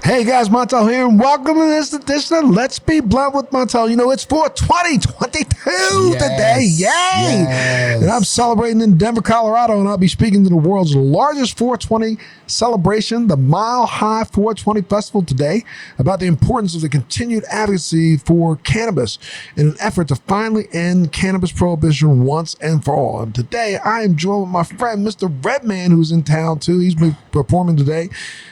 Hey guys, Montel here, and welcome to this edition of Let's Be Blunt with Montel. You know, it's 4/20/22 today. Yay! Yes. And I'm celebrating in Denver, Colorado, and I'll be speaking to the world's largest 420 celebration, the Mile High 420 Festival today, about the importance of the continued advocacy for cannabis in an effort to finally end cannabis prohibition once and for all. And today, I am joined with my friend, Mr. Redman, who's in town too. He's been performing today,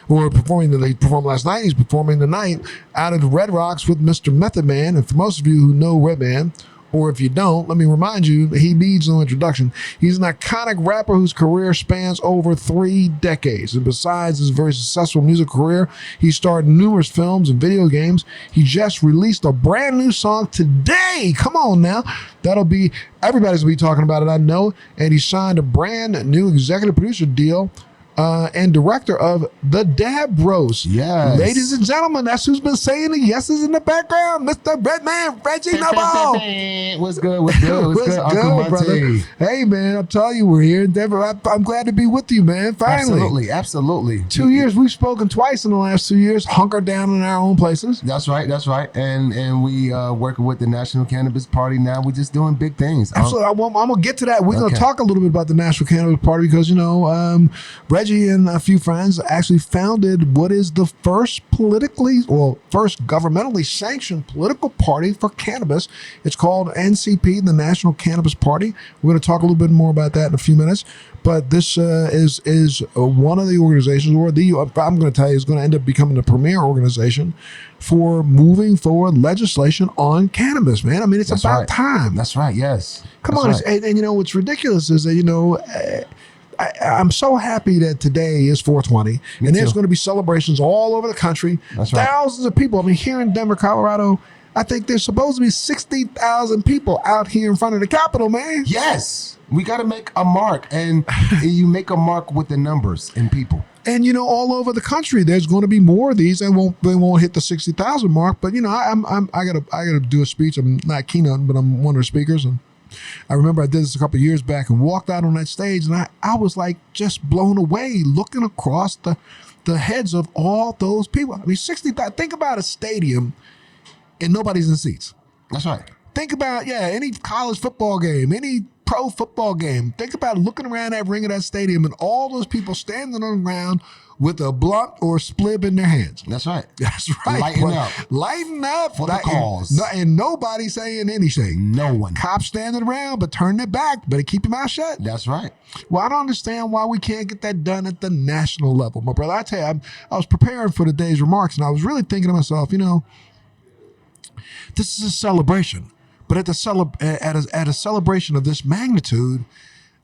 or performing today. He performed last night. He's performing tonight out of the Red Rocks with Mr. Method Man. And for most of you who know Redman, or if you don't, let me remind you, he needs no introduction. He's an iconic rapper whose career spans over 3 decades. And besides his very successful music career, he starred in numerous films and video games. He just released a brand new song today. Come on now. Everybody's gonna be talking about it, I know. And he signed a brand new executive producer deal and director of The Dab Bros. Yes. Ladies and gentlemen, that's who's been saying the yeses in the background. Mr. Redman, Reggie Noble. What's good? What's good? What's good, Uncle brother? Montel? Hey, man, I'm telling you, we're here in Denver. I'm glad to be with you, man. Finally. Absolutely. 2 years. We've spoken twice in the last 2 years, hunkered down in our own places. That's right. And we working with the National Cannabis Party now. We're just doing big things. Absolutely. I'm going to get to that. We're going to talk a little bit about the National Cannabis Party because, Reggie and a few friends actually founded what is the first governmentally sanctioned political party for cannabis. It's called NCP, the National Cannabis Party. We're going to talk a little bit more about that in a few minutes. But this is one of the organizations, I'm going to tell you, is going to end up becoming the premier organization for moving forward legislation on cannabis, man. I mean, it's about time. That's right, yes. Come on. Right. And what's ridiculous is that, I'm so happy that today is 420, and there's going to be celebrations all over the country. That's Thousands of people. I mean, here in Denver, Colorado, I think there's supposed to be 60,000 people out here in front of the Capitol, man. Yes. We got to make a mark, and you make a mark with the numbers and people. And all over the country, there's going to be more of these. They won't hit the 60,000 mark. But I gotta do a speech. I'm not keynoting, but I'm one of the speakers, and I remember I did this a couple of years back and walked out on that stage, and I was like just blown away looking across the heads of all those people. I mean, 60,000. Think about a stadium and nobody's in seats. That's right. Think about, any college football game, any pro football game. Think about looking around that ring of that stadium and all those people standing on the ground with a blunt or splib in their hands. That's right. That's right. Lighten up for the cause. And nobody saying anything. No one. Cops standing around, but turning their back. Better keep your mouth shut. That's right. Well, I don't understand why we can't get that done at the national level, my brother. I tell you, I was preparing for today's remarks, and I was really thinking to myself, this is a celebration. But at a celebration of this magnitude,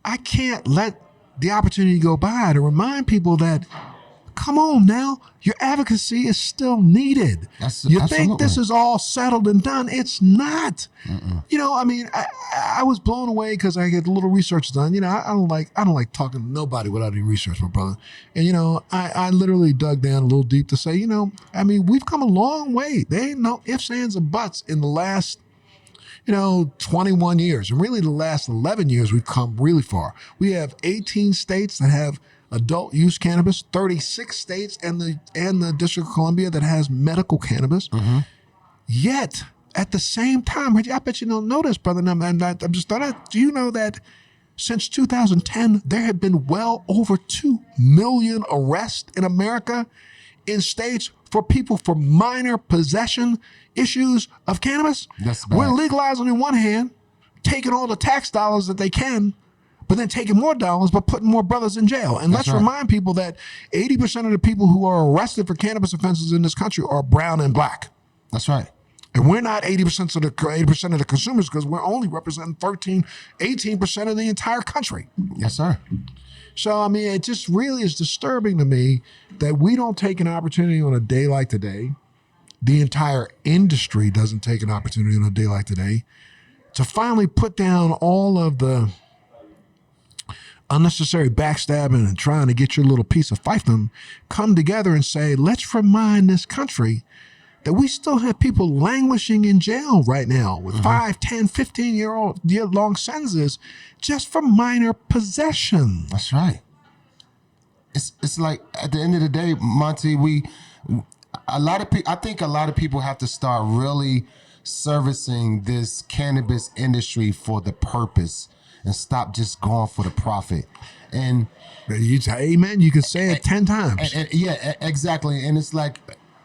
I can't let the opportunity go by to remind people that, come on now, your advocacy is still needed. You think this is all settled and done? It's not. I was blown away because I get a little research done. I don't like talking to nobody without any research, my brother. And I literally dug down a little deep to say, we've come a long way. There ain't no ifs, ands, or buts in the last 21 years. And really the last 11 years, we've come really far. We have 18 states that have adult use cannabis, 36 states and the District of Columbia that has medical cannabis. Mm-hmm. Yet, at the same time, I bet you don't know this, brother. I'm just thought, do you know that since 2010, there have been well over 2 million arrests in America in states for people for minor possession issues of cannabis? That's bad. We're legalizing on one hand, taking all the tax dollars that they can, but then taking more dollars, but putting more brothers in jail. And let's remind people that 80% of the people who are arrested for cannabis offenses in this country are brown and black. That's right. And we're not 80% of the consumers because we're only representing 18% of the entire country. Yes, sir. So, it just really is disturbing to me that we don't take an opportunity on a day like today. The entire industry doesn't take an opportunity on a day like today to finally put down all of the unnecessary backstabbing and trying to get your little piece of fiefdom, come together and say, let's remind this country that we still have people languishing in jail right now with 5, 10, 15-year-long sentences just for minor possession. That's right. it's like at the end of the day, Monty, a lot of people. I think a lot of people have to start really servicing this cannabis industry for the purpose and stop just going for the profit. And Amen. You can say it 10 times. yeah, exactly. And it's like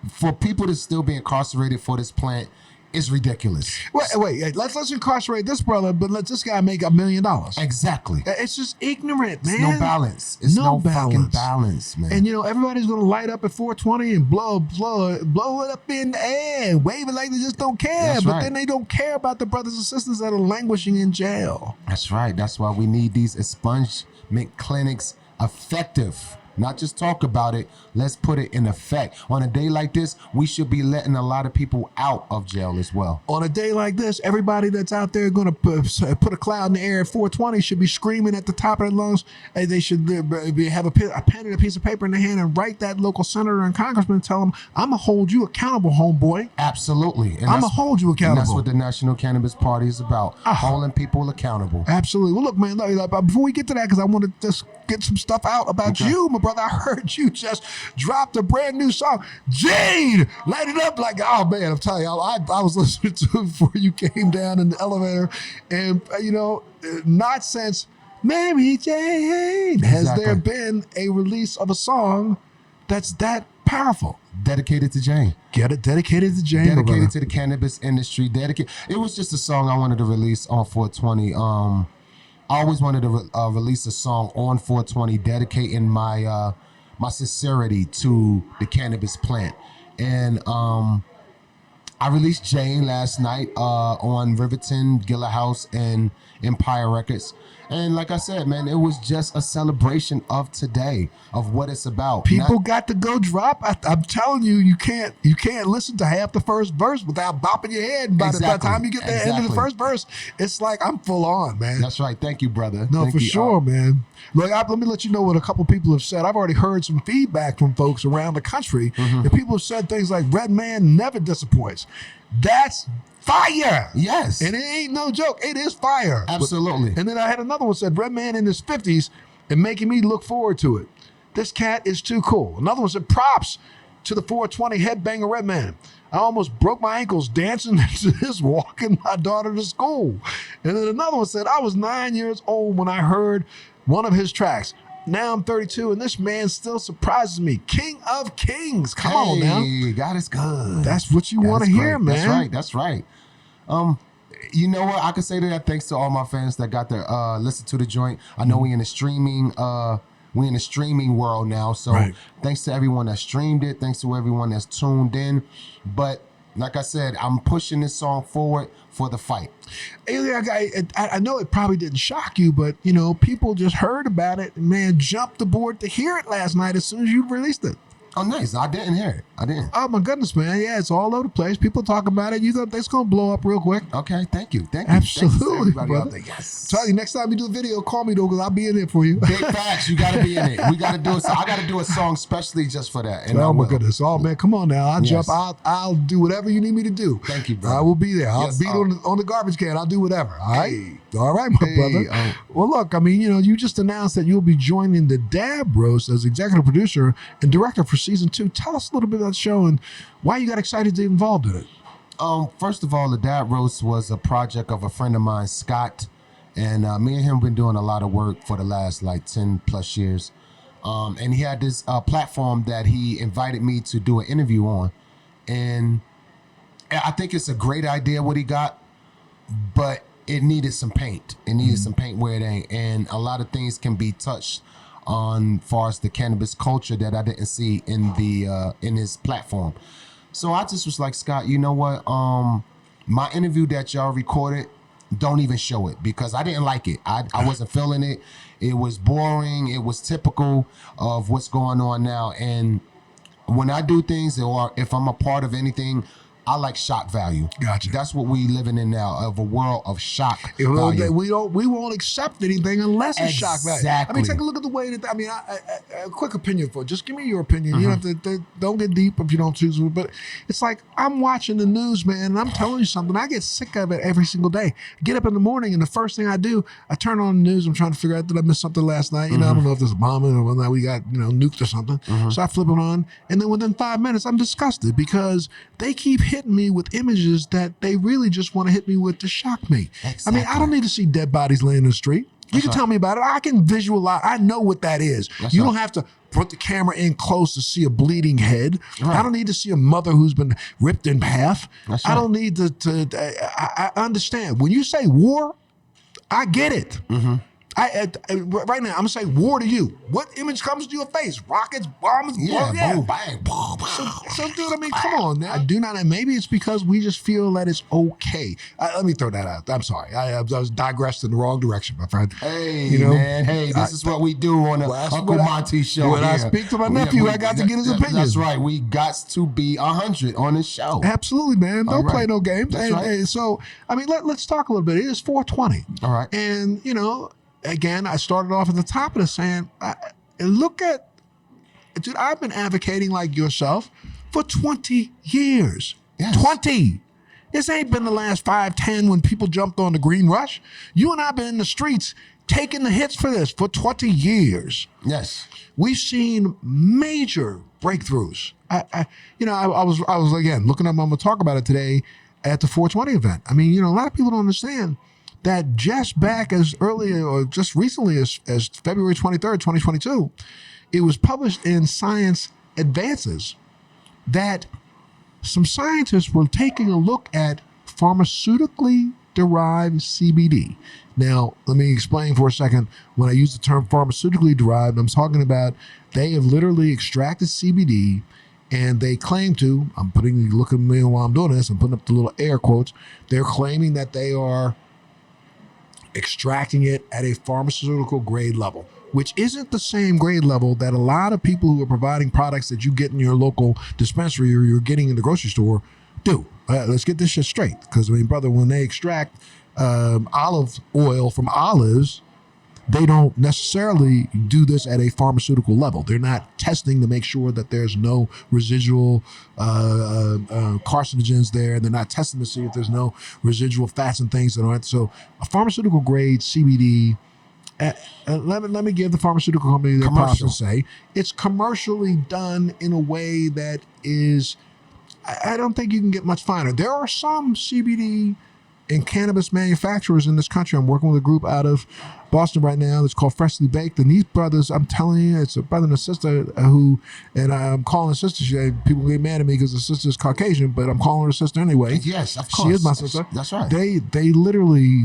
for people to still be incarcerated for this plant is ridiculous. Wait. Let's incarcerate this brother, but let this guy make $1 million. Exactly. It's just ignorant, man. It's no balance. It's no fucking balance, man. And everybody's gonna light up at 420 and blow it up in the air, wave it like they just don't care. That's but right. then they don't care about the brothers and sisters that are languishing in jail. That's right. That's why we need these expungement clinics effective. Not just talk about it, let's put it in effect. On a day like this, we should be letting a lot of people out of jail as well. On a day like this, everybody that's out there going to put a cloud in the air at 420 should be screaming at the top of their lungs. And they should have a pen and a piece of paper in their hand and write that local senator and congressman and tell them, I'm going to hold you accountable, homeboy. Absolutely. And I'm going to hold you accountable. And that's what the National Cannabis Party is about, holding people accountable. Absolutely. Well, look, man, before we get to that, because I want to just get some stuff out about you, my brother. I heard you just dropped a brand new song. Jane, light it up like, oh man, I'm telling you, I was listening to it before you came down in the elevator, and not since Mary Jane has there been a release of a song that's that powerful. Dedicated to Jane. Get it? Dedicated to Jane. Dedicated to the cannabis industry. It was just a song I wanted to release on 420. I always wanted to release a song on 420 dedicating my my sincerity to the cannabis plant. And I released Jane last night on Riverton, Gilla House, and Empire Records. And like I said, man, it was just a celebration of today, of what it's about. People got to go drop. I'm telling you, you can't listen to half the first verse without bopping your head. And by the time you get to the end of the first verse, it's like I'm full on, man. That's right. Thank you, brother. No, for sure, man. Look, let me let you know what a couple people have said. I've already heard some feedback from folks around the country, and people have said things like, Redman never disappoints. That's fire. Yes. And it ain't no joke. It is fire. Absolutely. And then I had another one said, Redman in his 50s and making me look forward to it. This cat is too cool. Another one said, props to the 420 headbanger Redman. I almost broke my ankles dancing to this, walking my daughter to school. And then another one said, I was 9 years old when I heard one of his tracks. Now I'm 32, and this man still surprises me. King of Kings. Come on now. God is good. That's what you want to hear, man. That's right. You know what? I can say that thanks to all my fans that got to listen to the joint. I know we in the streaming world now, so thanks to everyone that streamed it. Thanks to everyone that's tuned in. But like I said, I'm pushing this song forward for the fight. I know it probably didn't shock you, but people just heard about it and man jumped aboard to hear it last night as soon as you released it. Oh, nice. I didn't hear it. I didn't. Oh, my goodness, man. Yeah, it's all over the place. People talk about it. You thought it's going to blow up real quick. Okay, thank you. Absolutely, brother. Yes. Tell you, next time you do a video, call me, though, because I'll be in it for you. Big facts. You got to be in it. We got to do it. So I got to do a song specially just for that. And oh, my goodness. Oh, man, come on now. I'll jump. I'll do whatever you need me to do. Thank you, bro. I will be there. I'll beat on the garbage can. I'll do whatever. All right? Hey. All right, my brother. Well, look, I mean, you just announced that you'll be joining the Dab Roast as executive producer and director for season 2. Tell us a little bit about the show and why you got excited to get involved in it. First of all, the Dab Roast was a project of a friend of mine, Scott, and me and him been doing a lot of work for the last 10 plus years. And he had this platform that he invited me to do an interview on, and I think it's a great idea what he got, but it needed some paint. It needed some paint where it ain't, and a lot of things can be touched on far as the cannabis culture that I didn't see in the in his platform. So I just was like, Scott, you know what? My interview that y'all recorded, don't even show it because I didn't like it. I wasn't feeling it. It was boring. It was typical of what's going on now. And when I do things or if I'm a part of anything I like shock value. Gotcha. That's what we living in now, of a world of shock value. We won't accept anything unless it's shock value. Exactly. I mean, take a look at the way that. I mean, a quick opinion for. Just give me your opinion. You don't have to. Don't get deep if you don't choose to. But it's like I'm watching the news, man, and I'm telling you something. I get sick of it every single day. Get up in the morning, and the first thing I do, I turn on the news. I'm trying to figure out, did I miss something last night? You know, I don't know if there's a bombing or whether or not we got nuked or something. So I flip it on, and then within 5 minutes, I'm disgusted because they keep hitting me with images that they really just want to hit me with to shock me. Exactly. I mean, I don't need to see dead bodies laying in the street. You can tell me about it. I can visualize. I know what that is. You don't have to put the camera in close to see a bleeding head. I don't need to see a mother who's been ripped in half. I don't need I understand. When you say war, I get it. Right now, I'm gonna say war to you. What image comes to your face? Rockets, bombs, boom, bang, boom. So, dude, I mean, come on now. I do not. And maybe it's because we just feel that it's okay. Let me throw that out. I'm sorry. I was digressed in the wrong direction, my friend. Hey, man. Hey, this is what we do on the Uncle Monty show. When I speak to my nephew, I got to get his opinion. That's right. We got to be 100 on this show. Absolutely, man. Don't play no games. That's right. So, I mean, let's talk a little bit. It is 420. All right. And, again, I started off at the top of this saying, look at, dude, I've been advocating like yourself for 20 years. Yes. 20. This ain't been the last 5, 10 when people jumped on the green rush. You and I have been in the streets taking the hits for this for 20 years. Yes. We've seen major breakthroughs. I was again looking up, I'm gonna talk about it today at the 420 event. I mean, a lot of people don't understand that just back as early or just recently as February 23rd, 2022, it was published in Science Advances that some scientists were taking a look at pharmaceutically derived CBD. Now, let me explain for a second. When I use the term pharmaceutically derived, I'm talking about they have literally extracted CBD and they claim to, look at me while I'm doing this, I'm putting up the little air quotes, they're claiming that they are extracting it at a pharmaceutical grade level, which isn't the same grade level that a lot of people who are providing products that you get in your local dispensary or you're getting in the grocery store do. Let's get this shit straight. Because, I mean, brother, when they extract olive oil from olives, they don't necessarily do this at a pharmaceutical level. They're not testing to make sure that there's no residual carcinogens there. They're not testing to see if there's no residual fats and things that aren't. So a pharmaceutical grade CBD, let me give the pharmaceutical company their props and say it's commercially done in a way that is, I don't think you can get much finer. There are some CBD and cannabis manufacturers in this country. I'm working with a group out of Boston right now that's called Freshly Baked. And these brothers, I'm telling you, it's a brother and a sister and I'm calling her sister. People get mad at me because the sister is Caucasian, but I'm calling her a sister anyway. Yes, of course. She is my sister. That's right. They literally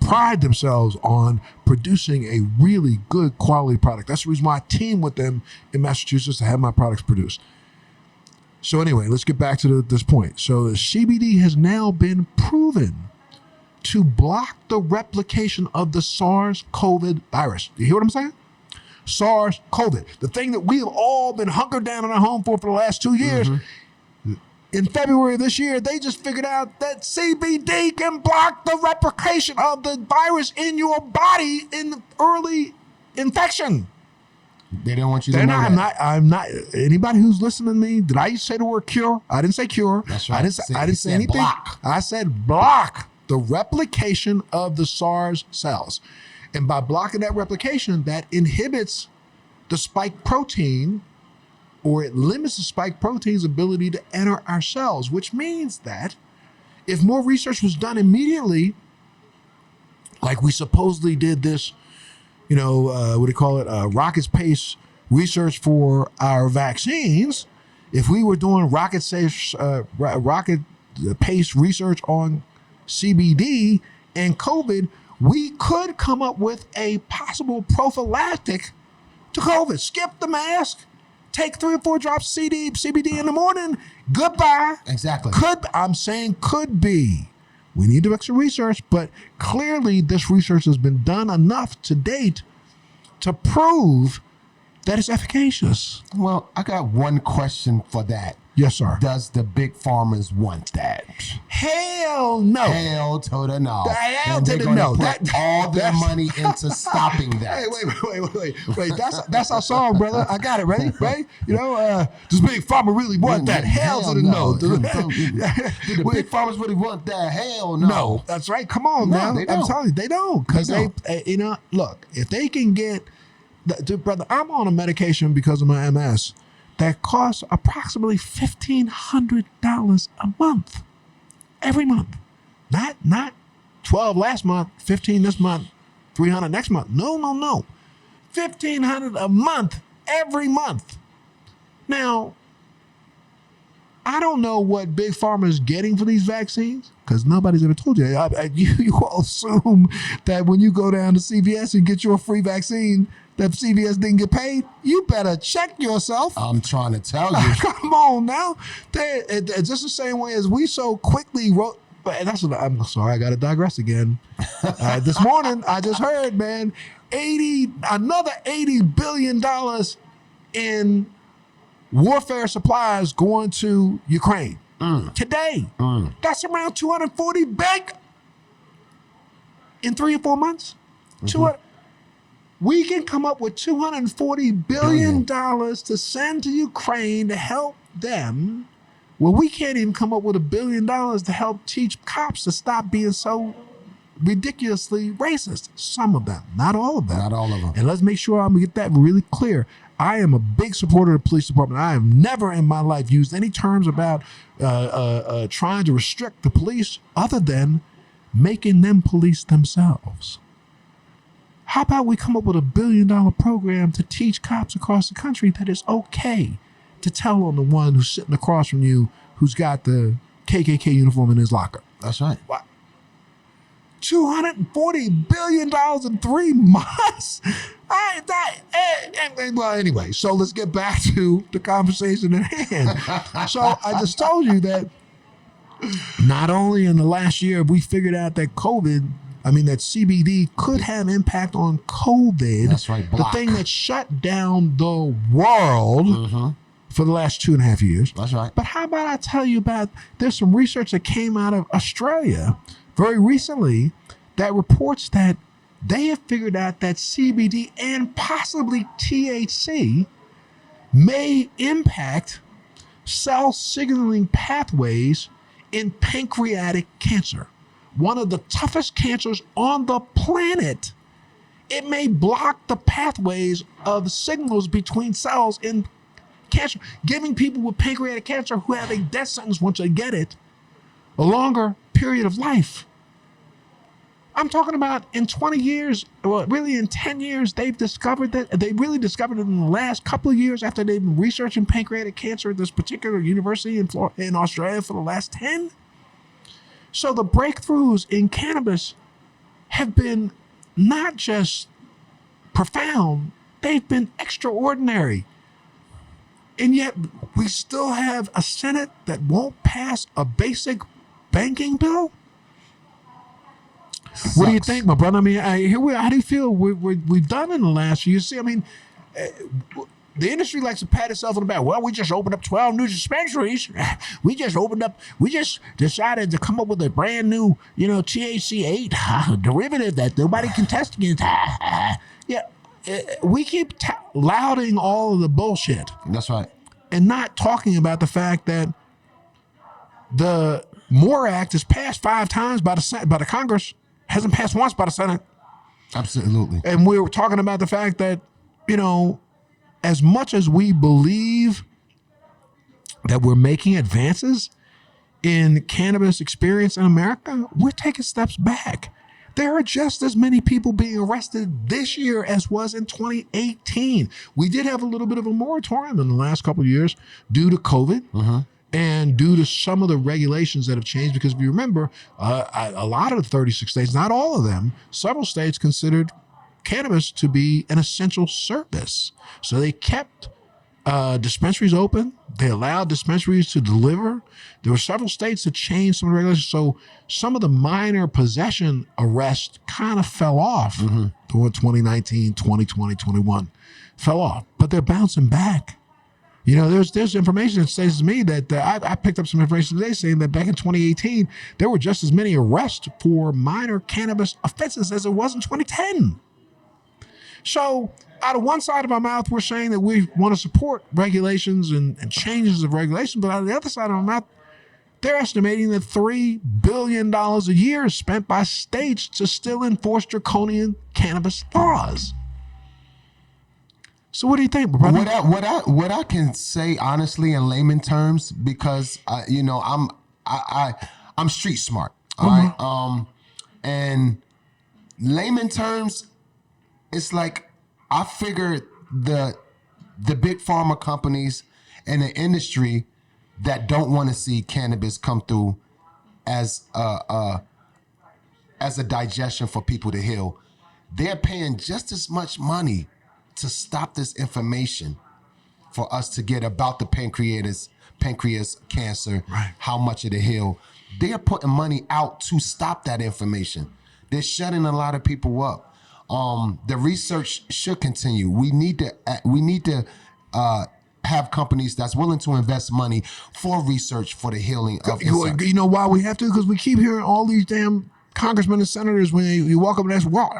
pride themselves on producing a really good quality product. That's the reason why I team with them in Massachusetts to have my products produced. So anyway, let's get back to this point. So the CBD has now been proven to block the replication of the SARS-CoV virus. Do you hear what I'm saying? SARS-CoV, the thing that we have all been hunkered down in our home for the last 2 years. In February of this year, they just figured out that CBD can block the replication of the virus in your body in early infection. They didn't want you to know that. I'm not. Anybody who's listening to me, did I say the word cure? I didn't say cure. That's right. I didn't say anything. Block. I said block the replication of the SARS cells. And by blocking that replication, that inhibits the spike protein, or it limits the spike protein's ability to enter our cells, which means that if more research was done immediately, like we supposedly did this, what do you call it? Rocket pace research for our vaccines. If we were doing rocket pace research on CBD and COVID, we could come up with a possible prophylactic to COVID. Skip the mask, take 3 or 4 drops of CBD in the morning. Goodbye. Exactly. I'm saying could be. We need to do extra research, but clearly this research has been done enough to date to prove that it's efficacious. Well, I got one question for that. Yes, sir. Does the big farmers want that? Hell no. Hell to the no. Hell And to they're the going no. to put all their money into stopping that. Hey, wait. That's our song, brother. I got it. Ready? Right? You know, does big farmer really want that? Hell to the no. Do the big farmers really want that? Hell no. No, that's right. Come on No, now. they don't. I'm telling you, they don't. Because They they, look, if they can get, brother, I'm on a medication because of my MS that costs approximately $1,500 a month. Every month. Not 12 last month, 15 this month, 300 next month. No. 1,500 a month, every month. Now, I don't know what Big Pharma is getting for these vaccines because nobody's ever told you. You all assume that when you go down to CVS and get your free vaccine, that CVS didn't get paid. You better check yourself. I'm trying to tell you. Come on now. It's just the same way as we so quickly wrote. But that's what I'm sorry. I got to digress again. This morning, I just heard, man, another $80 billion in warfare supplies going to Ukraine today. That's around 240 billion in 3 or 4 months. We can come up with $240 billion to send to Ukraine to help them. Well, we can't even come up with $1 billion to help teach cops to stop being so ridiculously racist. Some of them, not all of them. Not all of them. And let's make sure I'm gonna get that really clear. I am a big supporter of the police department. I have never in my life used any terms about trying to restrict the police other than making them police themselves. How about we come up with $1 billion program to teach cops across the country that it's okay to tell on the one who's sitting across from you who's got the KKK uniform in his locker? That's right. What? $240 billion in 3 months? Well, anyway, so let's get back to the conversation at hand. So I just told you that not only in the last year have we figured out that that CBD could have impact on COVID. That's right. The thing that shut down the world for the last 2.5 years. That's right. But how about I tell you about, there's some research that came out of Australia very recently that reports that they have figured out that CBD and possibly THC may impact cell signaling pathways in pancreatic cancer, one of the toughest cancers on the planet. It may block the pathways of signals between cells in cancer, giving people with pancreatic cancer who have a death sentence once they get it a longer period of life. I'm talking about in 20 years, well, really in 10 years, they really discovered it in the last couple of years after they've been researching pancreatic cancer at this particular university in Australia for the last 10. So the breakthroughs in cannabis have been not just profound, they've been extraordinary. And yet we still have a Senate that won't pass a basic banking bill? Sucks. What do you think, my brother? I mean, how do you feel we've done in the last year? See, I mean, the industry likes to pat itself on the back. Well, we just opened up 12 new dispensaries. We just decided to come up with a brand new, THC 8 derivative that nobody can test against. Yeah, we keep lauding all of the bullshit. That's right. And not talking about the fact that the MORE Act is passed 5 times by the Congress, hasn't passed once by the Senate. Absolutely. And we were talking about the fact that, as much as we believe that we're making advances in cannabis experience in America, we're taking steps back. There are just as many people being arrested this year as was in 2018. We did have a little bit of a moratorium in the last couple of years due to COVID and due to some of the regulations that have changed. Because if you remember, a lot of the 36 states, not all of them, several states considered cannabis to be an essential service. So they kept dispensaries open. They allowed dispensaries to deliver. There were several states that changed some of the regulations. So some of the minor possession arrests kind of fell off toward 2019, 2020, 21. Fell off. But they're bouncing back. You know, there's information that says to me that I picked up some information today saying that back in 2018 there were just as many arrests for minor cannabis offenses as there was in 2010. So out of one side of our mouth, we're saying that we want to support regulations and changes of regulation, but out of the other side of our mouth, they're estimating that $3 billion a year is spent by states to still enforce draconian cannabis laws. So what do you think, brother? What I can say honestly in layman terms, because I'm street smart, all right. And layman terms, it's like I figure the big pharma companies and the industry that don't want to see cannabis come through as a digestion for people to heal, they're paying just as much money to stop this information for us to get about the pancreas cancer, right, how much it'll heal. They're putting money out to stop that information. They're shutting a lot of people up. The research should continue. We need to have companies that's willing to invest money for research for the healing of insects. You know why we have to? Because we keep hearing all these damn congressmen and senators when you walk up and ask, well,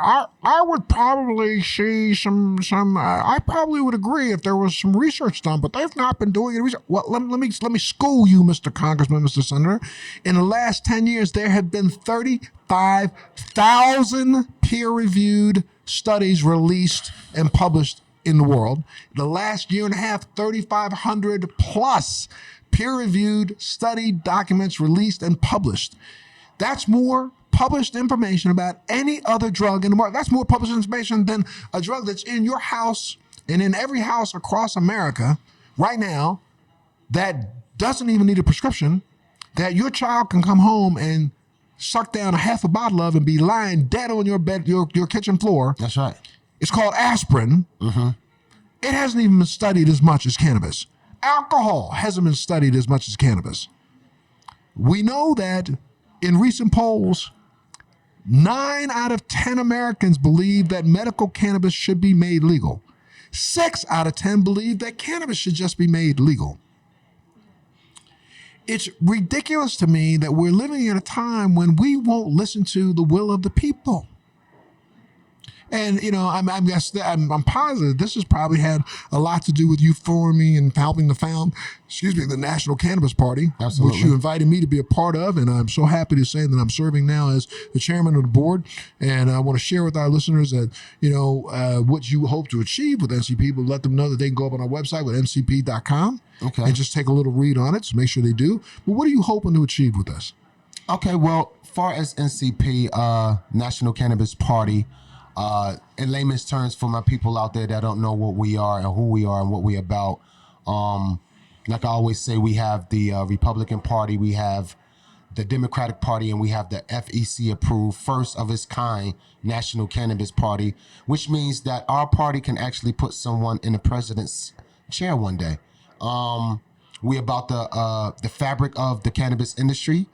I would probably see some I probably would agree if there was some research done, but they've not been doing any research. Well, let me school you, Mr. Congressman, Mr. Senator. In the last 10 years, there have been 35,000 peer-reviewed studies released and published in the world. The last year and a half, 3,500 plus peer-reviewed study documents released and published. That's more published information about any other drug in the market. That's more published information than a drug that's in your house and in every house across America right now that doesn't even need a prescription, that your child can come home and suck down a half a bottle of and be lying dead on your bed, your kitchen floor. That's right. It's called aspirin. Mm-hmm. It hasn't even been studied as much as cannabis. Alcohol hasn't been studied as much as cannabis. We know that in recent polls, 9 out of 10 Americans believe that medical cannabis should be made legal. 6 out of 10 believe that cannabis should just be made legal. It's ridiculous to me that we're living in a time when we won't listen to the will of the people. And, you know, I'm positive this has probably had a lot to do with you forming and helping to found, the National Cannabis Party, Absolutely. which you invited me to be a part of. And I'm so happy to say that I'm serving now as the chairman of the board. And I want to share with our listeners that, what you hope to achieve with NCP, but let them know that they can go up on our website with ncp.com and just take a little read on it. So make sure they do. But what are you hoping to achieve with this? Okay, well, far as NCP, National Cannabis Party, in layman's terms, for my people out there that don't know what we are and who we are and what we're about, like I always say, we have the Republican Party, we have the Democratic Party, and we have the FEC approved, first of its kind, National Cannabis Party, which means that our party can actually put someone in the president's chair one day. We're about the fabric of the cannabis industry,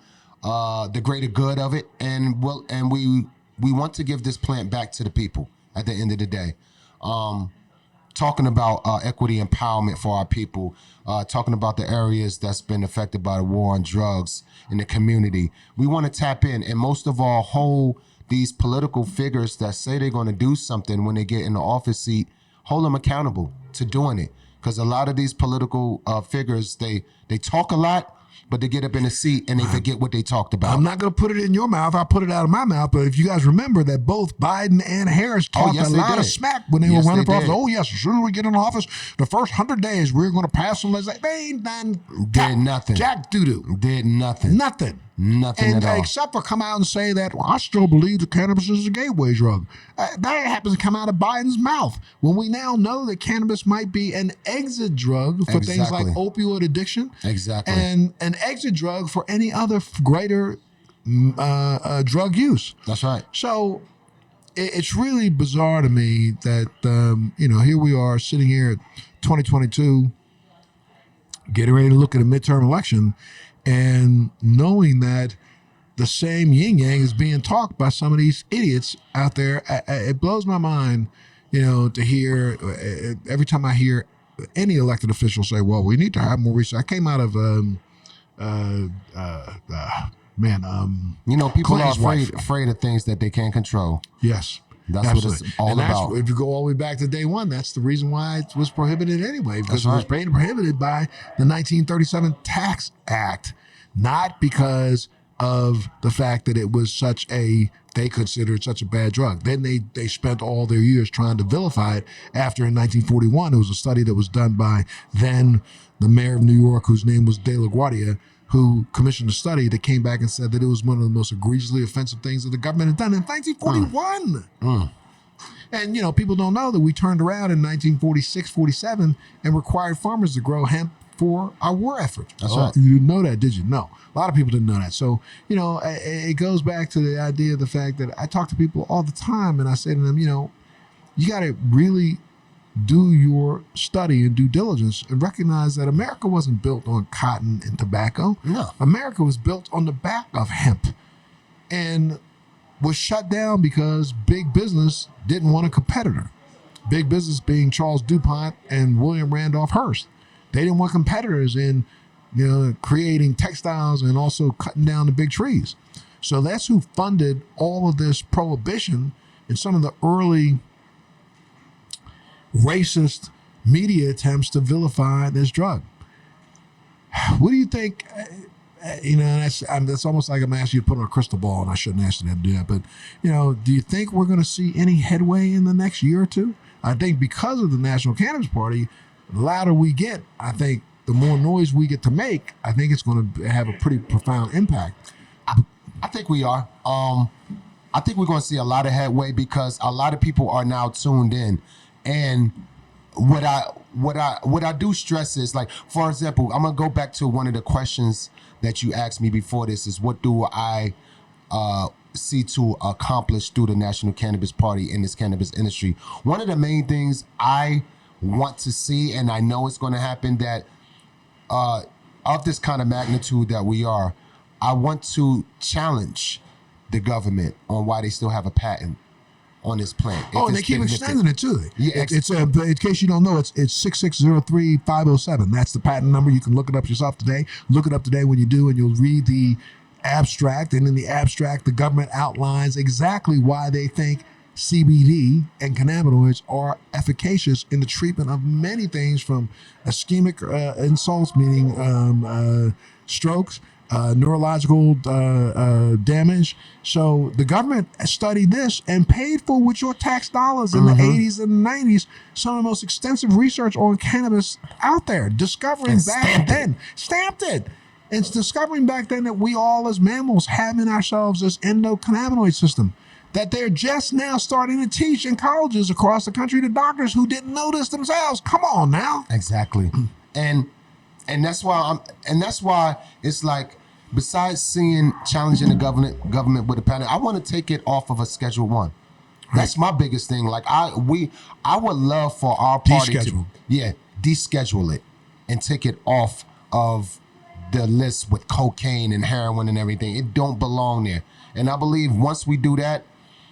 the greater good of it, and we want to give this plant back to the people at the end of the day. Talking about equity empowerment for our people, talking about the areas that's been affected by the war on drugs in the community. We want to tap in and most of all hold these political figures that say they're going to do something when they get in the office seat, hold them accountable to doing it. Because a lot of these political figures, they talk a lot, but they get up in a seat and they forget what they talked about. I'm not going to put it in your mouth. I'll put it out of my mouth. But if you guys remember that both Biden and Harris talked a lot of smack when they were running for office. Oh, yes, as soon as we get in office, the first 100 days, we're going to pass some legislation. They ain't done nothing. Jack doo-doo. Did nothing. Nothing. Nothing at all. Except for come out and say that, well, I still believe that cannabis is a gateway drug. That happens to come out of Biden's mouth. When we now know that cannabis might be an exit drug for things like opioid addiction. Exactly. And an exit drug for any other greater drug use. That's right. So it's really bizarre to me that, here we are sitting here at 2022, getting ready to look at a midterm election, and knowing that the same yin yang is being talked by some of these idiots out there. It blows my mind, to hear every time I hear any elected official say, well, we need to have more research. I came out of People Clinton's are wife. afraid of things that they can't control. Yes. That's Absolutely. what it's all and that's, about. if you go all the way back to day one, that's the reason why it was prohibited anyway, because That's it was prohibited by the 1937 Tax Act, not because of the fact that it was they considered such a bad drug. Then they spent all their years trying to vilify it. After in 1941, there was a study that was done by then the mayor of New York, whose name was De La Guardia, who commissioned a study that came back and said that it was one of the most egregiously offensive things that the government had done in 1941. And, people don't know that we turned around in 1946, 47 and required farmers to grow hemp for our war effort. That's right. You didn't know that, did you? No. A lot of people didn't know that. So, it goes back to the idea of the fact that I talk to people all the time and I say to them, you got to really do your study and due diligence and recognize that America wasn't built on cotton and tobacco. No. America was built on the back of hemp and was shut down because big business didn't want a competitor. Big business being Charles DuPont and William Randolph Hearst. They didn't want competitors in, creating textiles and also cutting down the big trees. So that's who funded all of this prohibition and some of the early racist media attempts to vilify this drug. What do you think? That's almost like I'm asking you to put on a crystal ball, and I shouldn't ask you to do that. But, do you think we're going to see any headway in the next year or two? I think because of the National Cannabis Party, the louder we get, I think the more noise we get to make, I think it's going to have a pretty profound impact. I think we are. I think we're going to see a lot of headway because a lot of people are now tuned in. And what I do stress is, like, for example, I'm gonna go back to one of the questions that you asked me before this is what do I see to accomplish through the National Cannabis Party in this cannabis industry. One of the main things I want to see, and I know it's going to happen, that of this kind of magnitude that we are, I want to challenge the government on why they still have a patent on this plant. And they keep extending it too. Yeah, it's in case you don't know, it's 6603507. That's the patent number. You can look it up yourself today. Look it up today when you do, and you'll read the abstract. And in the abstract, the government outlines exactly why they think CBD and cannabinoids are efficacious in the treatment of many things, from ischemic insults, meaning strokes, neurological damage. So the government studied this and paid for with your tax dollars in the 80s and the 90s some of the most extensive research on cannabis out there, discovering back then, stamped it. And it's discovering back then that we all as mammals have in ourselves this endocannabinoid system that they're just now starting to teach in colleges across the country to doctors who didn't know this themselves. Come on now. Exactly. And that's why it's like, besides challenging the government with a patent, I want to take it off of a Schedule 1. That's my biggest thing. Like I would love for our party to deschedule it and take it off of the list with cocaine and heroin and everything. It don't belong there. And I believe once we do that,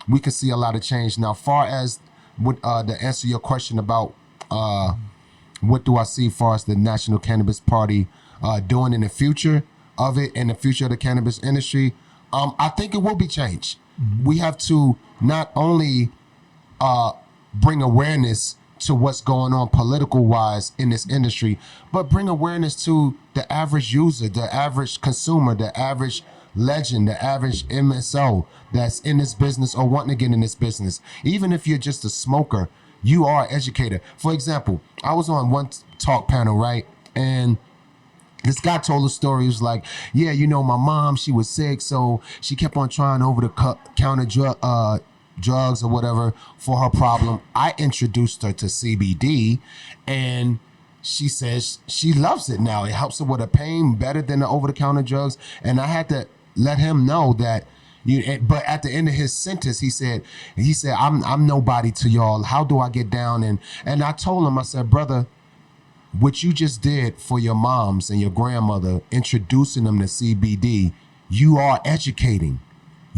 we can see a lot of change. Now, far as to answer your question about what do I see as far as the National Cannabis Party doing in the future of it and the future of the cannabis industry, I think it will be changed. We have to not only bring awareness to what's going on political wise in this industry, but bring awareness to the average user, the average consumer, the average legend, the average MSO that's in this business or wanting to get in this business. Even if you're just a smoker, you are an educator. For example, I was on one talk panel, right? And this guy told a story. He was like, yeah, my mom, she was sick, so she kept on trying over-the-counter drugs or whatever for her problem. I introduced her to CBD, and she says she loves it now. It helps her with her pain better than the over-the-counter drugs. And I had to let him know that. But at the end of his sentence, he said, I'm nobody to y'all. How do I get down? And I told him, I said, brother, what you just did for your moms and your grandmother, introducing them to CBD, you are educating.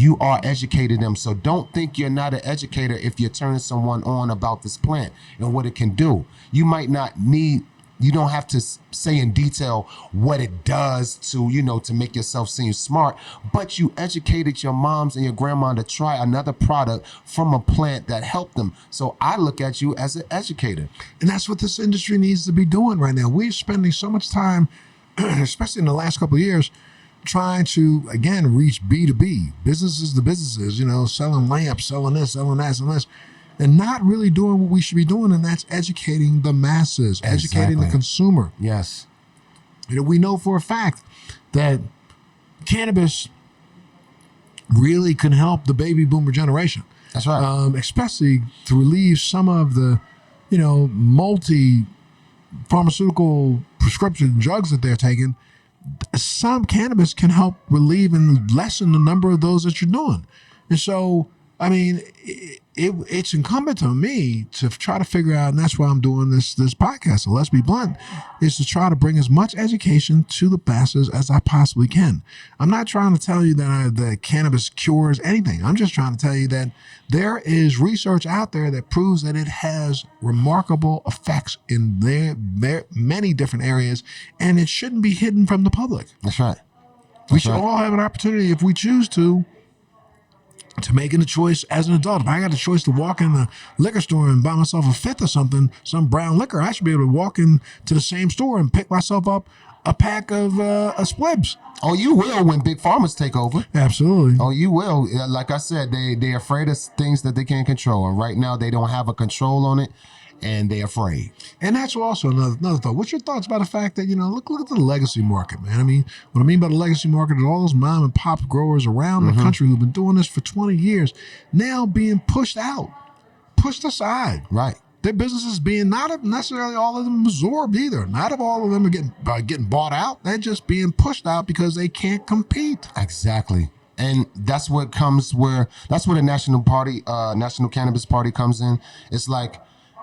you are educating them. So don't think you're not an educator if you're turning someone on about this plant and what it can do. You might not need, you don't have to say in detail what it does to, to make yourself seem smart, but you educated your moms and your grandma to try another product from a plant that helped them. So I look at you as an educator. And that's what this industry needs to be doing right now. We're spending so much time, especially in the last couple of years, trying to, again, reach B2B, businesses to businesses, selling lamps, selling this, selling that, selling this, and not really doing what we should be doing, and that's educating the masses, educating the consumer. Yes. We know for a fact that cannabis really can help the baby boomer generation. That's right. Especially to relieve some of the, multi-pharmaceutical prescription drugs that they're taking. Some cannabis can help relieve and lessen the number of those that you're doing. And so, I mean, it's incumbent on me to try to figure out, and that's why I'm doing this podcast, so let's be blunt, is to try to bring as much education to the masses as I possibly can. I'm not trying to tell you that cannabis cures anything. I'm just trying to tell you that there is research out there that proves that it has remarkable effects in their many different areas, and it shouldn't be hidden from the public. That's right. We should all have an opportunity, if we choose to making a choice as an adult. If I got a choice to walk in the liquor store and buy myself a fifth of something, some brown liquor, I should be able to walk into the same store and pick myself up a pack of splibs. Oh, you will when big farmers take over. Absolutely. Oh, you will. Like I said, they're afraid of things that they can't control. And right now they don't have a control on it. And they're afraid. And that's also another thought. What's your thoughts about the fact that, look at the legacy market, man? I mean, what I mean by the legacy market is all those mom and pop growers around the country who've been doing this for 20 years now being pushed out, pushed aside. Right. Their businesses being not necessarily all of them absorbed either. Not of all of them are getting bought out. They're just being pushed out because they can't compete. Exactly. And that's where the National Cannabis Party comes in. It's like,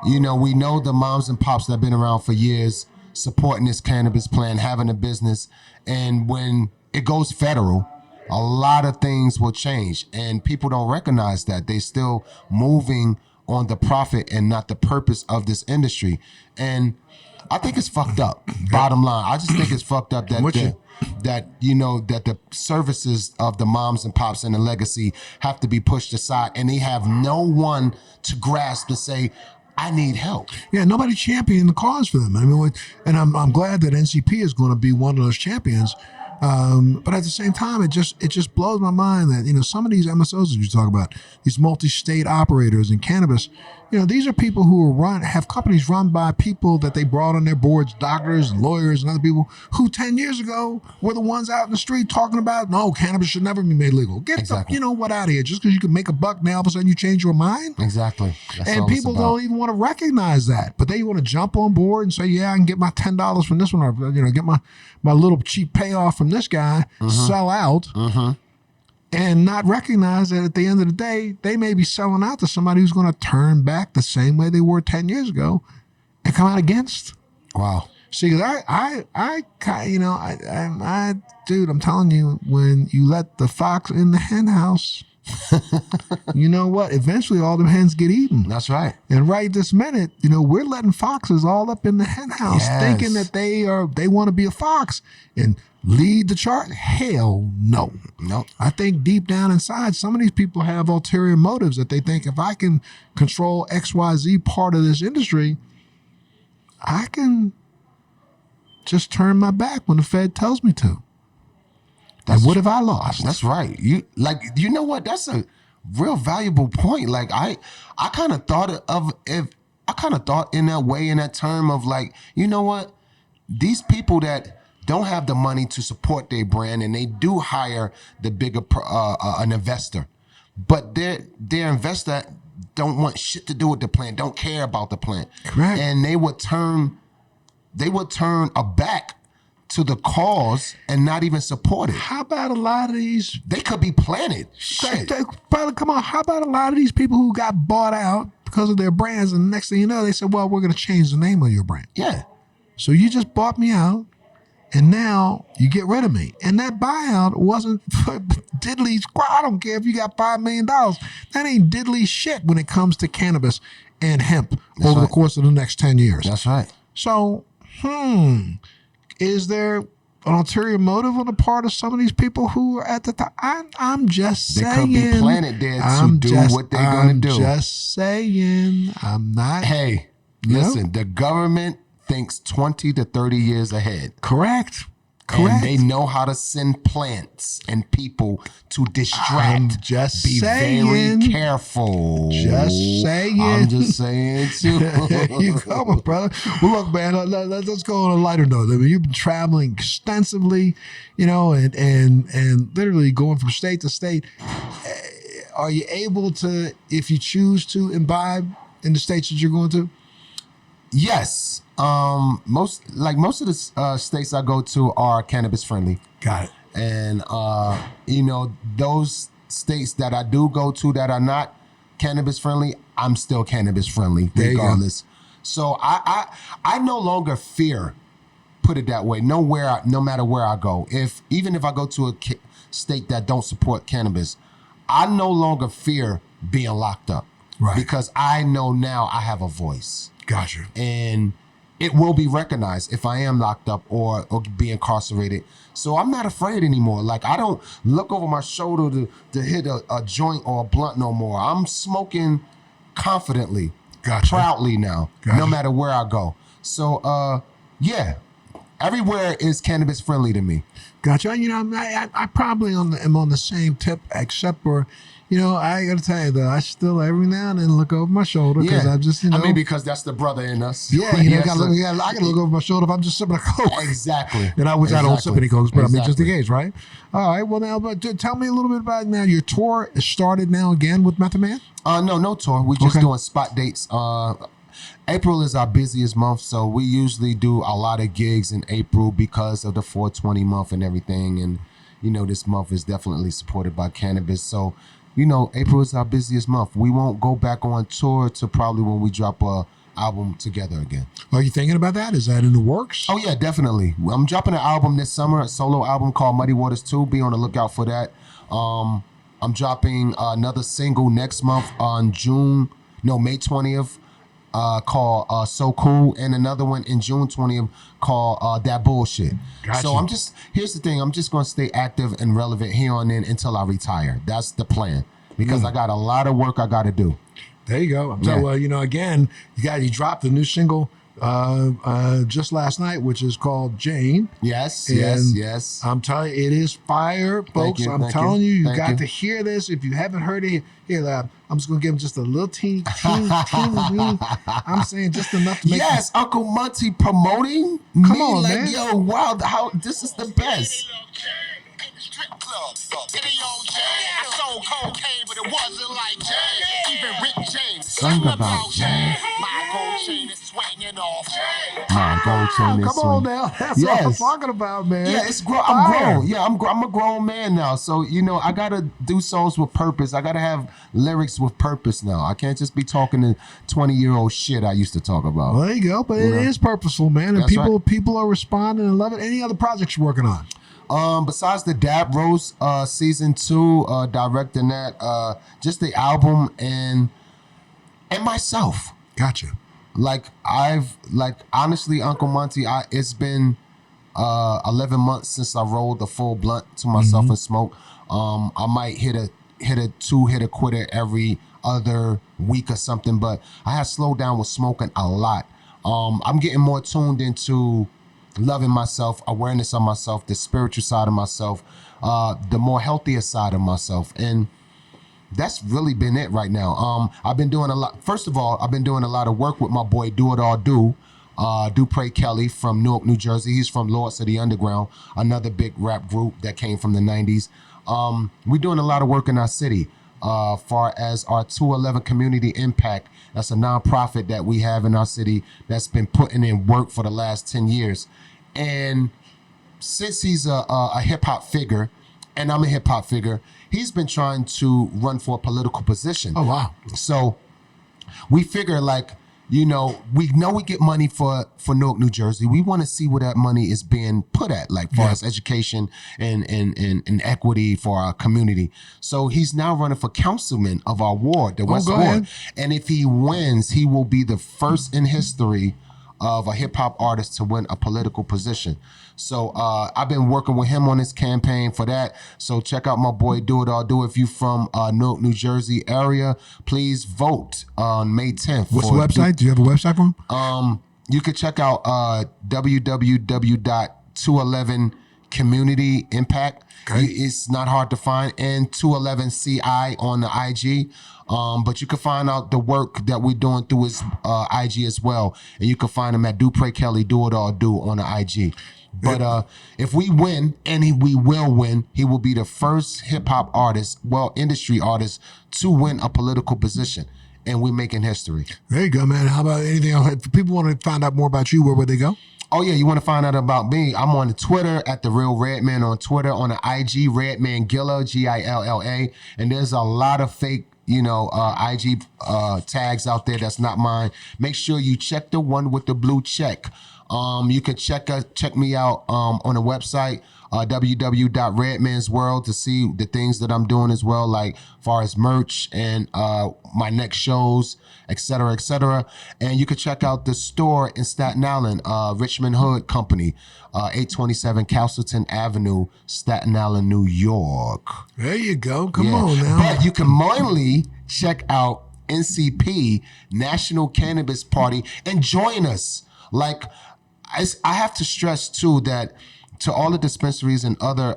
we know the moms and pops that have been around for years supporting this cannabis plan, having a business. And when it goes federal, a lot of things will change. And people don't recognize that. They're still moving on the profit and not the purpose of this industry. And I think it's fucked up. Bottom line, I just think it's fucked up that that the services of the moms and pops and the legacy have to be pushed aside, and they have no one to grasp to say, I need help. Yeah, nobody championed the cause for them. I mean, and I'm glad that NCP is going to be one of those champions. But at the same time, it just blows my mind that, some of these MSOs that you talk about, these multi-state operators in cannabis, these are people who have companies run by people that they brought on their boards, doctors and lawyers and other people who 10 years ago were the ones out in the street talking about, no, cannabis should never be made legal. Get exactly. what out of here. Just because you can make a buck now, all of a sudden you change your mind? Exactly. That's and people don't even want to recognize that, but they want to jump on board and say, yeah, I can get my $10 from this one, or, get my little cheap payoff from this guy, sell out, and not recognize that at the end of the day, they may be selling out to somebody who's going to turn back the same way they were 10 years ago and come out against. Wow. See, because dude, I'm telling you, when you let the fox in the hen house, you know what? Eventually all them hens get eaten. That's right. And right this minute, we're letting foxes all up in the hen house, thinking that they want to be a fox and lead the chart. Hell no. No. I think deep down inside, some of these people have ulterior motives that they think if I can control XYZ part of this industry, I can just turn my back when the Fed tells me to. And what have I lost? That's right. You know what? That's a real valuable point. Like I kind of thought in that way, in that term of like, you know what? These people that don't have the money to support their brand, and they do hire the bigger an investor, but their investor don't want shit to do with the plant, don't care about the plant. Correct. And they would turn a back to the cause and not even support it. How about a lot of these? They could be planted. Shit. Brother, come on. How about a lot of these people who got bought out because of their brands, and the next thing you know, they said, well, we're going to change the name of your brand. Yeah. So you just bought me out, and now you get rid of me. And that buyout wasn't for diddly squat. I don't care if you got $5 million. That ain't diddly shit when it comes to cannabis and hemp over the course of the next 10 years. That's right. So, is there an ulterior motive on the part of some of these people who are at the top? I'm just saying. They could be planted there to do what they're going to do. I'm just saying. I'm not. Hey, listen, the government thinks 20 to 30 years ahead. Correct. And they know how to send plants and people to distract. I'm just saying. Very careful. Just saying. I'm just saying too. There you go, my brother. Well, look, man. Let's go on a lighter note. I mean, you've been traveling extensively, and literally going from state to state. Are you able to, if you choose to, imbibe in the states that you're going to? Yes. Most of the states I go to are cannabis friendly. Got it. And those states that I do go to that are not cannabis friendly, I'm still cannabis friendly regardless. So I no longer fear, put it that way, no matter where I go. Even if I go to a state that don't support cannabis, I no longer fear being locked up. Right. Because I know now I have a voice. Gotcha. And it will be recognized if I am locked up or be incarcerated. So I'm not afraid anymore. Like, I don't look over my shoulder to hit a joint or a blunt no more. I'm smoking confidently, proudly now, no matter where I go. So, everywhere is cannabis friendly to me. Gotcha. I probably am on the same tip, except for, I got to tell you though, I still every now and then look over my shoulder because I'm just, because that's the brother in us. Yeah, I got to look over my shoulder if I'm just sipping a Coke. Exactly. And I don't sip any Cokes, but I mean, just in case, right? All right. Well, now, but tell me a little bit about now. Your tour is started now again with Method Man? No tour. We're just doing spot dates. April is our busiest month, so we usually do a lot of gigs in April because of the 420 month and everything. And, this month is definitely supported by cannabis. So, April is our busiest month. We won't go back on tour to probably when we drop a album together again. Are you thinking about that? Is that in the works? Oh, yeah, definitely. I'm dropping an album this summer, a solo album called Muddy Waters 2. Be on the lookout for that. I'm dropping another single next month on May 20th. Called So Cool, and another one in June 20th called That Bullshit. Gotcha. So here's the thing, I'm just going to stay active and relevant here on in until I retire. That's the plan, because I got a lot of work I got to do. There you go. Again, you dropped a new single just last night, which is called Jane. Yes. I'm telling you, it is fire, folks. I'm telling you, you got to hear this. If you haven't heard it, here, I'm just going to give him just a little teeny. I'm saying just enough to make. Yes, Uncle Monty promoting Come me on, like, man. yo, wow, how this is the best. Strip club, I sold cocaine, but it wasn't like Jane. Even Rick James Sung about Jane. My gold chain is swinging off. My gold chain is Come on now, that's what I'm talking about, man. Yeah, I'm grown. Yeah, I'm a grown man now. So I gotta do songs with purpose. I gotta have lyrics with purpose now. I can't just be talking the 20-year-old shit I used to talk about. Well, there you go. But it is purposeful, man, and That's right. people are responding and love it. Any other projects you're working on? Besides the Dab Roast season 2, directing that, just the album and myself. Gotcha. Honestly, Uncle Monty, it's been 11 months since I rolled the full blunt to myself and smoke. I might hit a two-hitter quitter every other week or something, but I have slowed down with smoking a lot. I'm getting more tuned into loving myself, awareness of myself, the spiritual side of myself, the more healthier side of myself. And that's really been it right now. I've been doing a lot. First of all, I've been doing a lot of work with my boy Do It All Do, Dupre Kelly from Newark, New Jersey. He's from Lords of the Underground, another big rap group that came from the 90s. We're doing a lot of work in our city. Far as our 211 Community Impact, that's a nonprofit that we have in our city that's been putting in work for the last 10 years. And since he's a hip-hop figure, and I'm a hip-hop figure, he's been trying to run for a political position. Oh, wow. So we figure, like, we know we get money for Newark, New Jersey. We want to see where that money is being put at, like far as education and equity for our community. So he's now running for councilman of our ward, the West Ward. ahead. And if he wins, he will be the first in history of a hip hop artist to win a political position. So I've been working with him on this campaign for that. So check out my boy Do It or Do. If you from Newark, New Jersey area, please vote on May 10th. What's the website? Do you have a website for him? You can check out www.211 Community Impact. Okay. It's not hard to find, and 211CI on the IG. But you can find out the work that we're doing through his IG as well. And you can find him at Do Pray Kelly, Do It All Do on the IG. But if we win, and we will win, he will be the first hip hop artist, industry artist, to win a political position. And we're making history. There you go, man. How about anything else? If people want to find out more about you, where would they go? Oh, yeah, you want to find out about me? I'm on the Twitter at The Real Redman on Twitter, on the IG, Redman Gilla, Gilla. And there's a lot of fake, IG tags out there that's not mine. Make sure you check the one with the blue check. You can check me out on the website, www.redmansworld, to see the things that I'm doing as well, like far as merch and my next shows, et cetera, et cetera. And you can check out the store in Staten Island, Richmond Hood Company, 827 Castleton Avenue, Staten Island, New York. There you go. Come on now. But you can mainly check out NCP, National Cannabis Party, and join us. Like, I have to stress too that to all the dispensaries and other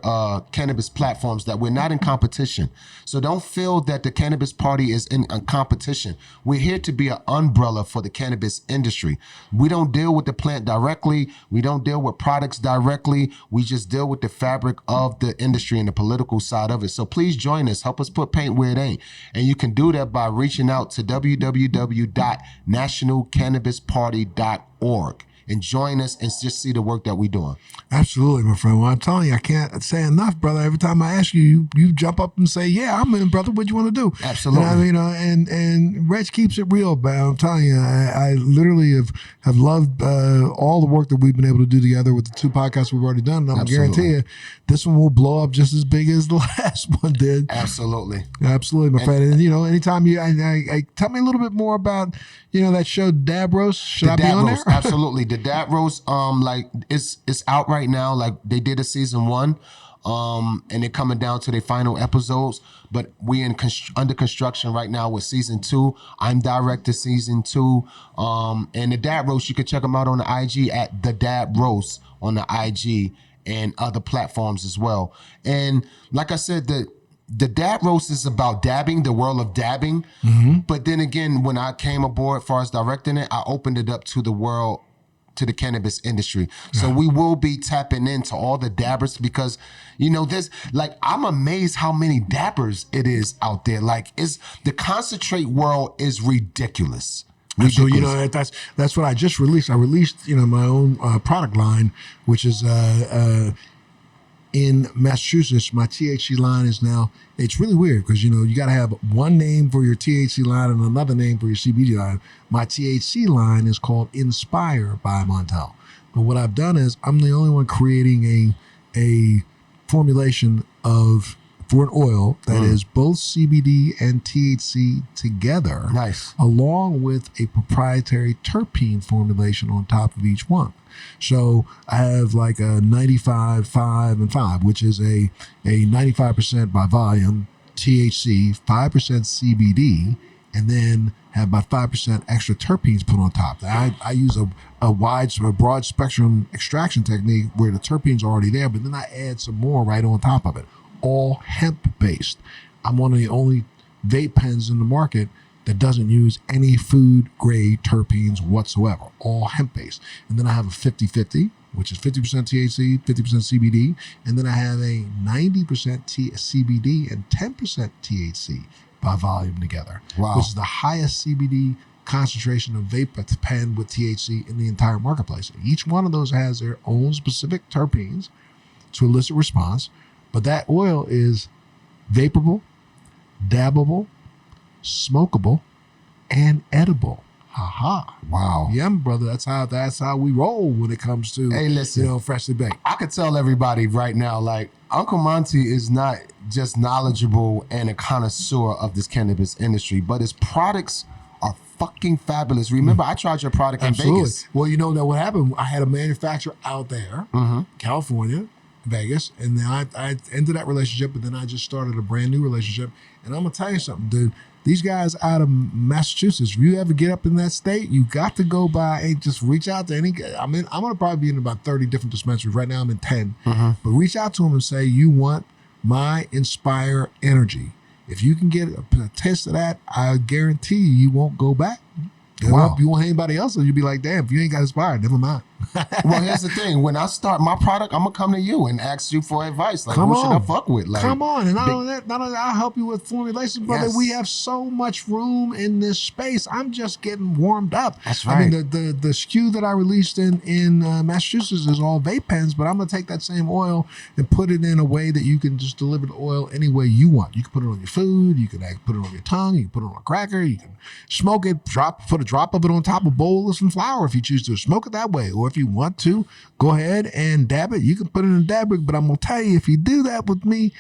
cannabis platforms that we're not in competition. So don't feel that the Cannabis Party is in a competition. We're here to be an umbrella for the cannabis industry. We don't deal with the plant directly. We don't deal with products directly. We just deal with the fabric of the industry and the political side of it. So please join us. Help us put paint where it ain't. And you can do that by reaching out to www.nationalcannabisparty.org. and join us and just see the work that we're doing. Absolutely, my friend. Well, I'm telling you, I can't say enough, brother. Every time I ask you, you jump up and say, "Yeah, I'm in, brother. What do you want to do?" Absolutely. And Reg keeps it real, but I'm telling you, I literally have loved all the work that we've been able to do together with the two podcasts we've already done. And I'm guarantee you, this one will blow up just as big as the last one did. Absolutely, my friend. And anytime I tell me a little bit more about that show Dab Roast. Should I be on there? Absolutely. The Dab Roast, it's out right now. Like, they did a season 1, and they're coming down to their final episodes. But we under construction right now with season 2. I'm director season 2. And the Dab Roast, you can check them out on the IG at the Dab Roast on the IG and other platforms as well. And like I said, the Dab Roast is about dabbing, the world of dabbing. Mm-hmm. But then again, when I came aboard as far as directing it, I opened it up to the world, to the cannabis industry. Yeah. So we will be tapping into all the dabbers because, there's I'm amazed how many dabbers it is out there. The concentrate world is ridiculous. So that's what I just released. I released my own product line, which is in Massachusetts. My THC line is now, it's really weird because you got to have one name for your THC line and another name for your CBD line. My THC line is called Inspire by Montel. But what I've done is I'm the only one creating a formulation for an oil that is both CBD and THC together. Nice. Along with a proprietary terpene formulation on top of each one. So I have like a 95, 5, and 5, which is a 95% by volume THC, 5% CBD, and then have about 5% extra terpenes put on top. I use a broad spectrum extraction technique where the terpenes are already there, but then I add some more right on top of it. All hemp-based. I'm one of the only vape pens in the market that doesn't use any food-grade terpenes whatsoever. All hemp-based. And then I have a 50-50, which is 50% THC, 50% CBD. And then I have a 90% CBD and 10% THC by volume together. Wow. Which is the highest CBD concentration of vape pen with THC in the entire marketplace. Each one of those has their own specific terpenes to elicit response. But that oil is vaporable, dabbable, smokable, and edible. Aha. Wow. Yeah, brother. That's how we roll when it comes to, Hey, listen. freshly baked. I could tell everybody right now, like, Uncle Monty is not just knowledgeable and a connoisseur of this cannabis industry, but his products are fucking fabulous. Remember, I tried your product in Vegas. Well, you know that what happened. I had a manufacturer out there, California, Vegas, and then I ended that relationship, but then I just started a brand new relationship. And I'm gonna tell you something, dude. These guys out of Massachusetts, if you ever get up in that state, you got to go by and just reach out to any. I'm gonna probably be in about 30 different dispensaries. Right now I'm in 10. But reach out to them and say you want my Inspire energy. If you can get a taste of that, I guarantee you won't go back. Wow. You won't anybody else, and you'll be like, damn, if you ain't got Inspired, never mind. Well, here's the thing. When I start my product, I'm going to come to you and ask you for advice. Like, Come who should I on. fuck with? Like, Come on. And not only that, I'll help you with formulations, brother. Yes. We have so much room in this space. I'm just getting warmed up. That's I mean, right. the SKU that I released in Massachusetts is all vape pens, but I'm going to take that same oil and put it in a way that you can just deliver the oil any way you want. You can put it on your food. You can put it on your tongue. You can put it on a cracker. You can smoke it, put a drop of it on top of a bowl of some flour if you choose to. Smoke it that way. Or if you want to, go ahead and dab it. You can put it in a dab rig, but I'm going to tell you, if you do that with me,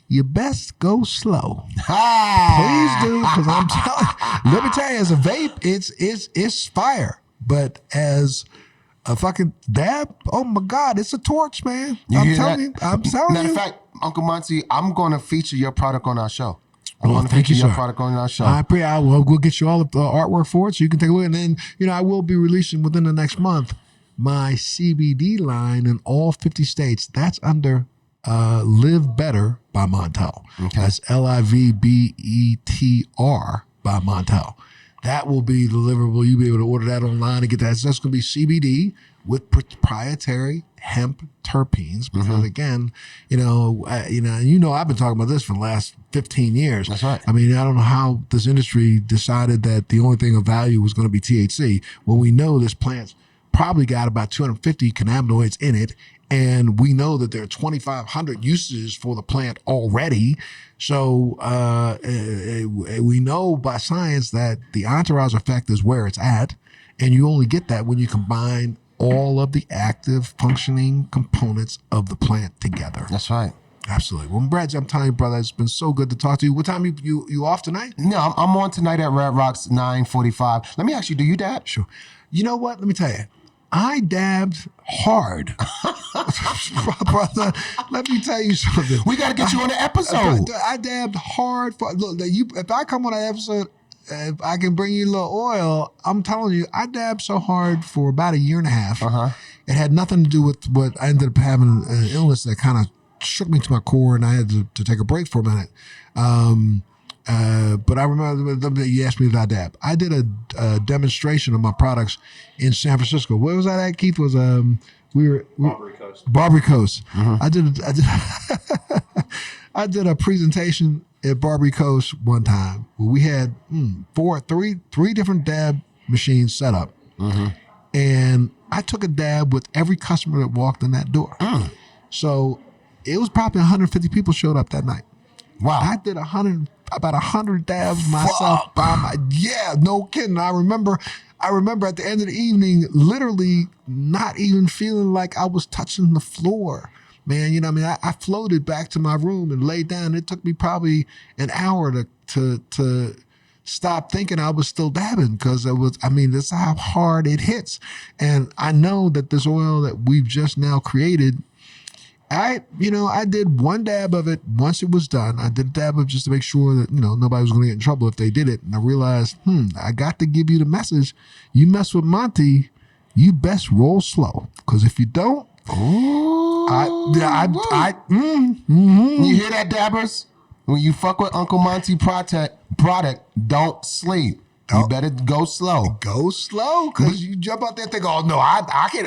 you best go slow. Please do, because I'm telling. Let me tell you, as a vape, it's fire, but as a fucking dab, oh my God, it's a torch, man. I'm telling you. Matter of fact, Uncle Monty, I'm going to feature your product on our show. I want to thank feature you, your sir. product on our show. We'll get you all the artwork for it so you can take a look. And then, I will be releasing within the next month my CBD line in all 50 states. That's under Live Better by Montel. Okay. That's LIVBETR by Montel. That will be deliverable. You'll be able to order that online and get that. So that's going to be CBD with proprietary hemp terpenes. Because again, I've been talking about this for the last 15 years. That's right. I mean, I don't know how this industry decided that the only thing of value was going to be THC when we know this plant's probably got about 250 cannabinoids in it. And we know that there are 2,500 uses for the plant already. So we know by science that the entourage effect is where it's at. And you only get that when you combine all of the active functioning components of the plant together. That's right. Absolutely. Well, Brad, I'm telling you, brother, it's been so good to talk to you. What time you off tonight? No, I'm on tonight at Red Rocks 9:45. Let me ask you, do you dab? Sure. You know what? Let me tell you. I dabbed hard. Brother, let me tell you something. We got to get you on the episode. I dabbed hard. Look, if I come on an episode, if I can bring you a little oil, I'm telling you, I dabbed so hard for about a year and a half. It had nothing to do with what I ended up having an illness that kind of shook me to my core, and I had to take a break for a minute. But I remember you asked me if I dab. I did a demonstration of my products in San Francisco. Where was that at, Keith? Was Barbary Coast. I did a presentation at Barbary Coast one time where we had three different dab machines set up, and I took a dab with every customer that walked in that door. So it was probably 150 people showed up that night. Wow. I did about 100 dabs myself no kidding. I remember at the end of the evening, literally not even feeling like I was touching the floor. Man, you know what I mean? I floated back to my room and laid down. It took me probably an hour to stop thinking I was still dabbing, because that's how hard it hits. And I know that this oil that we've just now created, I did one dab of it once it was done. I did a dab of it just to make sure that, nobody was going to get in trouble if they did it. And I realized, I got to give you the message. You mess with Monty, you best roll slow. Because if you don't, You hear that, dabbers? When you fuck with Uncle Monty product, don't sleep. You better go slow. Go slow, because you jump out there and think, oh, no, I can.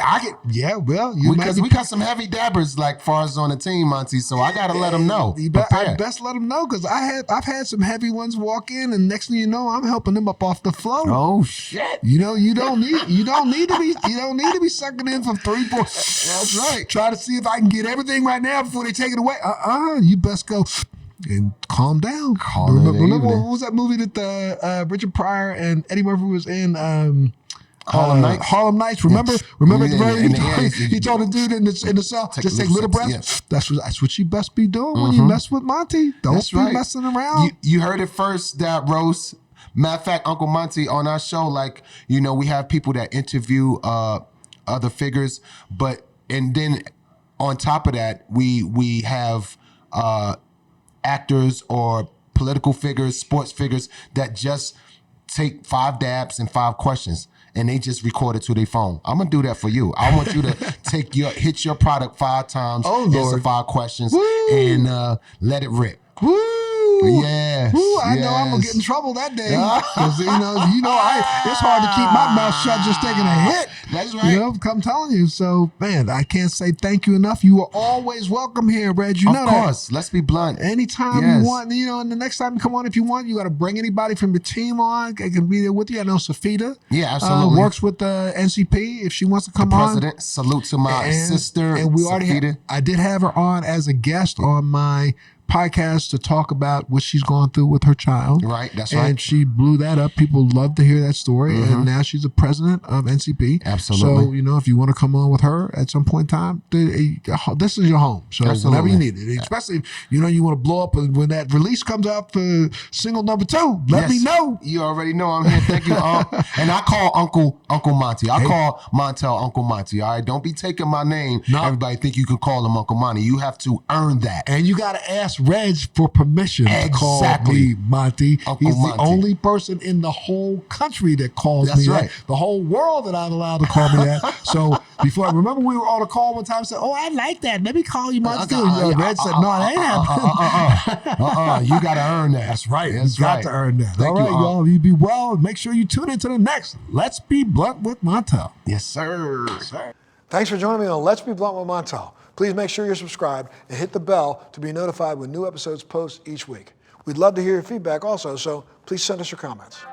Yeah, well, we got some heavy dabbers like far as on the team, Monty, so I got to let them know. I best let them know, because I've had some heavy ones walk in, and next thing you know, I'm helping them up off the floor. Oh, shit. You don't need to be sucking in for 3-4. That's right. Try to see if I can get everything right now before they take it away. You best go and calm down. Remember what was that movie that Richard Pryor and Eddie Murphy was in? Harlem Nights. Harlem Nights. Remember at the very end, he told the dude in the cell, just take little breaths. Yeah. That's what you best be doing when you mess with Monty. Don't be messing around. You heard it first, that roast. Matter of fact, Uncle Monty, on our show, like, you know, we have people that interview other figures, and then on top of that, we have actors or political figures, sports figures that just take 5 dabs and 5 questions, and they just record it to their phone. I'm gonna do that for you. I want you to hit your product 5 times, answer 5 questions, and let it rip. Woo! Yeah. I know I'm gonna get in trouble that day because it's hard to keep my mouth shut just taking a hit. That's right. You know, I'm telling you. So, man, I can't say thank you enough. You are always welcome here, Reg. You know that. Of course. Let's be blunt. Anytime you want, and the next time you come on, if you want, you got to bring anybody from your team on. They can be there with you. I know Safita. Yeah, absolutely. Works with the NCP if she wants to come on. President. Salute to my sister. And we already I did have her on as a guest on my podcast to talk about what she's gone through with her child. Right, that's right. And she blew that up. People love to hear that story. And now she's the president of NCP. Absolutely. So, if you want to come on with her at some point in time, this is your home. So whenever you need it, especially if, you want to blow up when that release comes out for single number 2, let me know. You already know I'm here. Thank you. And I call Uncle Monty. I call Montel Uncle Monty. All right. Don't be taking my name. No. Everybody think you could call him Uncle Monty. You have to earn that. And you got to ask Reg for permission to call me Monty. He's the only person in the whole country that calls me that. The whole world that I'm allowed to call me that. So remember we were on a call one time and said, I like that. Let me call you Monty. Reg said, no, it ain't happening. You got to earn that. That's right. You got to earn that. All right, y'all. You be well. Make sure you tune into the next Let's Be Blunt with Montel. Yes, sir. Thanks for joining me on Let's Be Blunt with Montel. Please make sure you're subscribed and hit the bell to be notified when new episodes post each week. We'd love to hear your feedback also, so please send us your comments.